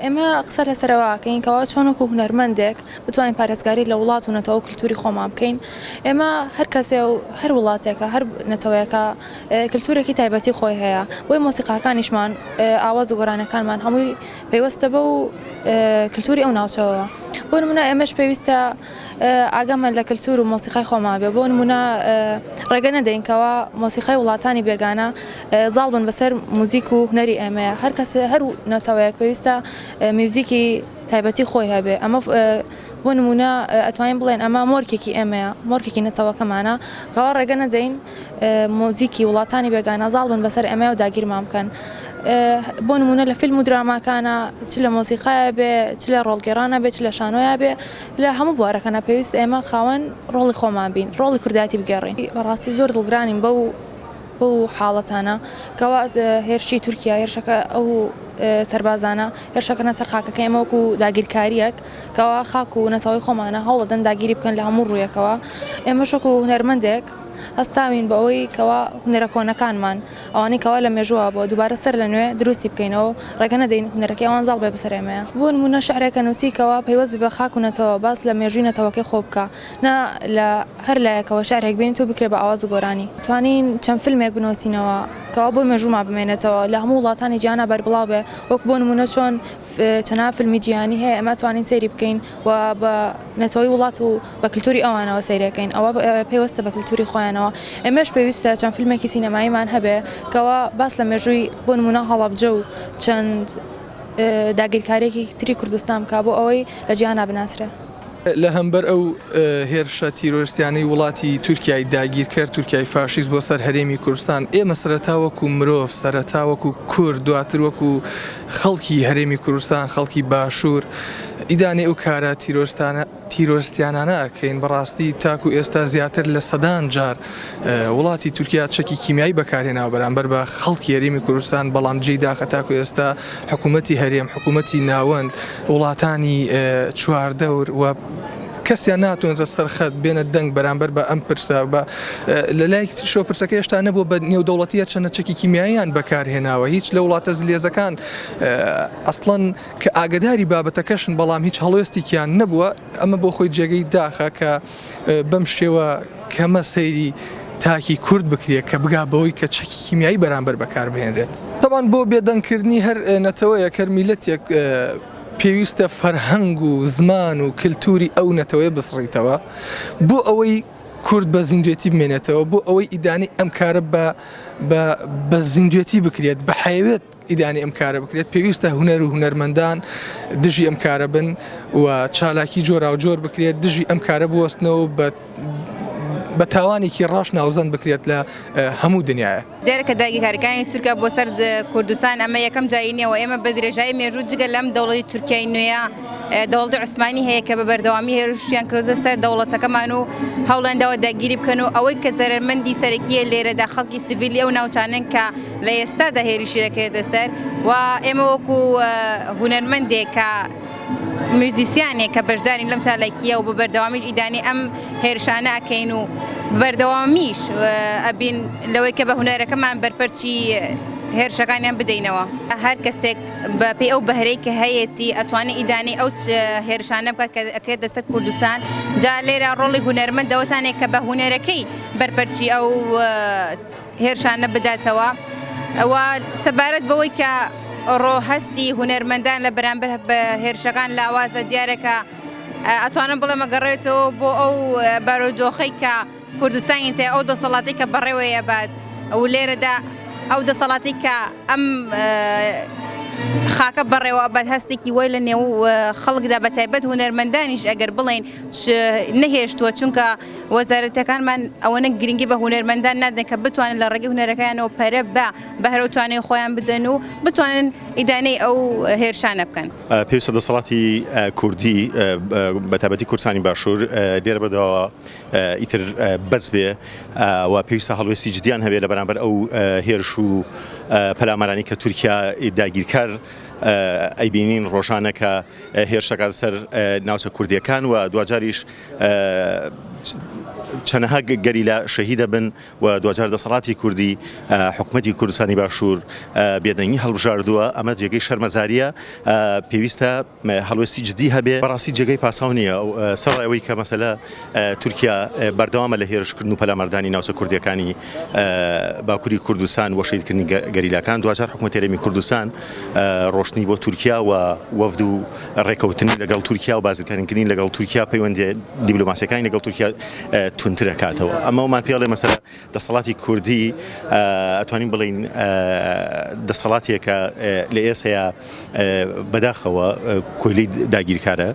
ئێمە قسە لەسەرەوەکەین کەوا چۆنکو هونەرمەندێک بتوانین پارێزگاری لە وڵات و نەتەوە کللتوری خۆمان بکەین. ئێمە هەر کەسێ و هەر وڵاتێکە هەر نەتەوەیەکە کللتورێکی تایبەتی خۆی هەیە، بۆی مۆسیقاکانیشمان ئاواز و گۆرانەکانمان هەمووی پەیوەستە بە و کللتوری ئەو ناوچەوە. بۆ نمونە ئێمەش پێویستە ئاگەمان لە کللتور و مۆسیقای خۆمان بێ. بۆ نمونە ڕێگە نەدەین کەوا مۆسیقای وڵاتانی بێگانە زاڵ بن بەسەر موزیک و هونەری ئێمەیە. هەر کەسێ هەر نەتەوەیەک پێویستە میوزیکی تایبەتی خۆی هەبێ. ئەمە بۆ نمونە ئەتوانین بڵێن ئەمە مۆرکێکی ئێمەیە، مۆرکێکی نەتەوەکەمانە کەوا ڕێگە نەدەین مۆزیکی وڵاتانی بێگانە زاڵ بن بەسەر ئێمە و داگیرمان بکەن. بۆ نمونە لە فیلم و دراماکانە چ لە مۆسیقایە بێ، چ لە ڕۆڵگەڕانە بێ، چ لە شانۆیە بێ، لە هەموو بوارەکانە پێویست ئێمە خاوەن ڕۆڵی خۆمان بین، ڕۆڵی کوردایەتی بگەڕین. بەڕاستی زۆر دڵگرانین بەو حاڵەتانە کەوا هێرشی تورکیا هێرشەکە ئەو سەربازانە هێرشەکەنە سەر خاکەکە ئێمە وەکو داگیرکاریەک کەوا خاک و نەتەوەی خۆمانە هەوڵەدەن داگیری بکەن لە هەموو ڕوویەکەوە. ئێمەش وەکو هونەرمەندێک هەستاوین بەوەی کەوا هونەرە کۆنەکانمان ئەوانەی کەوا لە مێژووە بۆ دووبارە سەر لە نوێ دروستی بکەینەوە، ڕێگە نەدەین هونەرەکەی ئەوان زاڵ بێ بەسەر ئێمەیە. بۆ نمونە شعرێکە نووسیکەوە پەیوەست بە خاک و نەتەوە باس لە مێژووی نەتەوەکەی خۆ بکە، نا لە هەر لایەکەوە شعرێک بین تو بکرێ بە ئاواز و گۆرانی. توانین چەند فیلمێک بنووسینەوە کەوا بۆ مێژوومان بمێنێتەوە لە هەموو وڵاتانی جیهانە بەربڵاو بێ، وەک بۆ نمونە چۆن چەند فیلمی جیهانی هەیە ئەمە توانین سەیری بکەین و بە نەتەوەی وڵات و بە کللتوری ئەوانەوە سەیرەکەین. ئەوە پێوەستە بە کللتوری خۆیانەوە. ئێمەش پێویستە چەند فیلمێکی سینەماییمان هەبێ کەوا باس لە مێژووی بۆ نمونە هەڵەبجە و چەند داگیرکاریێکی تری کوردستان بکا بۆ ئەوەی لە جیهانە بناسرێ. لە هەمبەر ئەو هێرشە تیرۆریستیانەی وڵاتی تورکیای داگیر کرد، تورکیای فاشیست بۆ سەر هەرێمی کوردستان، ئێمە سەرەتا وەکو مرۆڤ، سەرەتا وەکو کورد، دواتر وەکو خەڵکی هەرێمی کوردستان، خەڵکی باشوور ئیدانێ ئەو کارە تیرۆریستیانانە ئەکەین. بەڕاستی تاکو ئێستا زیاتر لە سەدان جار وڵاتی تورکیا چەکی کیمیایی بەکارهێناوە بەرامبەر بە خەڵکی هەرێمی کوردستان، بەڵام جێی داخە تاکو ئێستا حکوومەتی هەرێم، حکوومەتی ناوەند، وڵاتانی چواردەور و کەسیان ناتوانێت سەرخەت بێنە دەنگ بەرامبەر بە ئەم پرسە لە لای شۆ پرسەکە هێشتا نەبووە بە نێودەوڵەتیە چەنە چەکی کیمیاییان بەکارهێناوە. هیچ لە وڵاتە زلێزەکان ئەسڵەن کە ئاگداری بابەتەکەشن، بەڵام هیچ هەڵوێستێکیان نەبووە. ئەمە بۆ خۆی جێگەی داخە کە بەم شێوە کەمە سەیری تاکی کورد بکرێت کە بگا بەوەی کە چەکی کیمیایی بەرامبەر بەکاربهێنرێت. تەوان بۆ بێدەنگکردنی هەر نەتەوەیە هەر میلەتێک پێویستە فەرهەنگ و زمان و کللتوری ئەو نەتەوەی بسڕیتەوە بۆ ئەوەی کورد بە زیندوێتی بمێنێتەوە، بۆ ئەوەی ئیدانی ئەم کارە بە زیندوێتی بکرێت، بە حیوێت ئیدانی ئەم کارە بکرێت. پێویستە هونەر و هونەرمەندان دژی ئەم کارە بن و چالاکی جۆرا و جۆر بکرێت، دژی ئەم کارە بوەستنەوە بە تاوانێکی ڕاش ناوزەند بکرێت لە هەموو دنیاە. دەرکە داگیرکاریەکانی تورکیا بۆ سەر کوردستان ئەمە یەکەم جارینەوە ئێمە بە درێژایی مێژوو جگە لەم دەوڵەتی تورکیای نوێیە دەوڵەتی عوسمانی هەیە کە بە بەردەوامی هێرشیان کردە سەر دەوڵەتەکەمان و هەوڵێندەوە داگیری بکەن و ئەوەی کە زەرمەندی سەرەکیە لێرەدا خەڵکی سیڤیلی ئەو ناوچانن کە لە ئێستادا هێرشی دەکرێتە سەر و ئێمە وەکو هونەرمەندێک کە موزیسیانێک کە بەشدارین لەم چالاکیە و بە بەردەوامیش ئیدانی ئەم هێرشانە ئەکەین و بەردەوامیش ئەبین لەوەی کە بە هونەرەکەمان بەرپەرچی هێرشەکانیان بدەینەوە. هەر کەسێک بەپێی ئەو بەهرەی کە هەیەی ئەتوانێت ئیدانی ئەو هێرشانە بکات کە ئەکرێت دەسەر کوردستان. جا لێرە ڕۆڵی هونەرمەندەوەتانێک کە بە هونەرەکەی بەرپەرچی ئەو هێرشانە بداتەوە. ئەوە سەبارەت بەوەی کە ڕۆهەستی هونەرمەندان لە بەرامبەر بە هێرشەکان لە ئاوازە دیارەکە ئەتوانم بڵێ مەگەڕێتەوە بۆ ئەو بارودۆخەی کە کوردستانی تێ ئەو دەسەڵاتی کە بەڕێوەیە بات ئەو لێرەدا ئەو دەسەڵاتی کە ئەم خاکە بەڕێوە بەد هەستێکی وای لە نێو خەڵکدا بە تایبەت هونەرمەندانیش ئەگەر بڵێن نەهێشتووە، چونکە وەزارەتەکانمان ئەوەنە گرنگی بە هونەرمەندان نادەن کە بتوانن لە ڕێگەی هونەرەکانەوە پەرە بە بەهرەوتوانەی خۆیان بدەن و بتوانن ئیدانەی ئەو هێرشانە بکەن. پێویستە دەسەڵاتی کوردی بە تایبەتی کوردستانی باشوور لێرە بەدەوە ئیتر بەس بێ و پێویستە هەڵوێستی جدیان هەبێت لە بەرامبەر ئەو هێرش و پەلامارانی کە تورکیا داگیرکار ئەیبینین ڕۆژانە کە هێرشەکە سەر ناوچە کوردیەکان و دوجاریش چەنەها گەریلا شەهیدە بن و دوجار دەسەڵاتی کوردی حکومەتی کوردستانی باشوور بێدەنگی هەڵبژاردووە ئەمە جێگەی شەرمەزاریە پێویستە هەڵوێستی جدی هەبێ بەڕاستی جێگەی پاساو نییە سەر ئەوەی کە مەسەلە تورکیا بەردەوامە لە هێرشکردن و پەلامەردانی ناوچە کوردیەکانی باکووری کوردستان و شەیدکردنی گەریلاکان دوجار حکومەتی هەرێمی کوردستان ڕۆشتنی بۆ تورکیا و وەفد و ڕێکەوتنی لەگەڵ تورکیا و بازرگانیکردنی لەگەڵ تورکیا پەیوەندی دیبلۆماسیەکانی لەگەڵ تورکیا تونترە کاتەوە ئەمە ومان پێڵێ مەسەلە دەسەڵاتی کوردی ئەتوانین بڵین دەسەڵاتێکە لە ئێسەیە بەداخەوە کۆیلی داگیرکارە